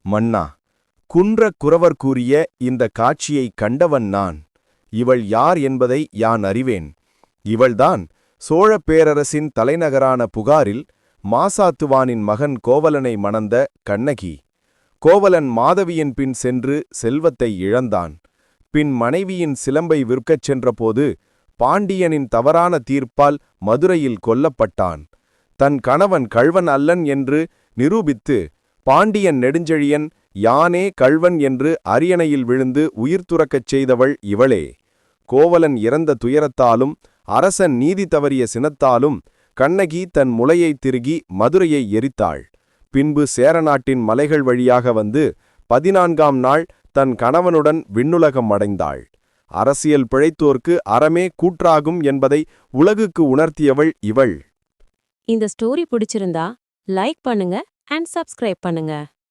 மன்னா, குன்ற குறவர் கூறிய இந்த காட்சியை கண்டவன் நான். இவள் யார் என்பதை யான் அறிவேன். இவள்தான் சோழப் பேரரசின் தலைநகரான புகாரில் மாசாத்துவானின் மகன் கோவலனை மணந்த கண்ணகி. கோவலன் மாதவியின் பின் சென்று செல்வத்தை இழந்தான். பின் மனைவியின் சிலம்பை விற்கச் சென்றபோது பாண்டியனின் தவறான தீர்ப்பால் மதுரையில் கொல்லப்பட்டான். தன் கணவன் கள்வன் அல்லன் என்று நிரூபித்து பாண்டியன் நெடுஞ்செழியன் யானே கள்வன் என்று அரியணையில் விழுந்து உயிர் துறக்கச் செய்தவள் இவளே. கோவலன் இறந்த துயரத்தாலும் அரசன் நீதி தவறிய சினத்தாலும் கண்ணகி தன் முலையைத் திருகி மதுரையை எரித்தாள். பின்பு சேரநாட்டின் மலைகள் வழியாக வந்து 14ஆம் நாள் தன் கணவனுடன் விண்ணுலகம் அடைந்தாள். அரசியல் பிழைத்தோர்க்கு அறமே கூற்றாகும் என்பதை உலகுக்கு உணர்த்தியவள் இவள். இந்த ஸ்டோரி பிடிச்சிருந்தா லைக் பண்ணுங்க அண்ட் சப்ஸ்கிரைப் பண்ணுங்க.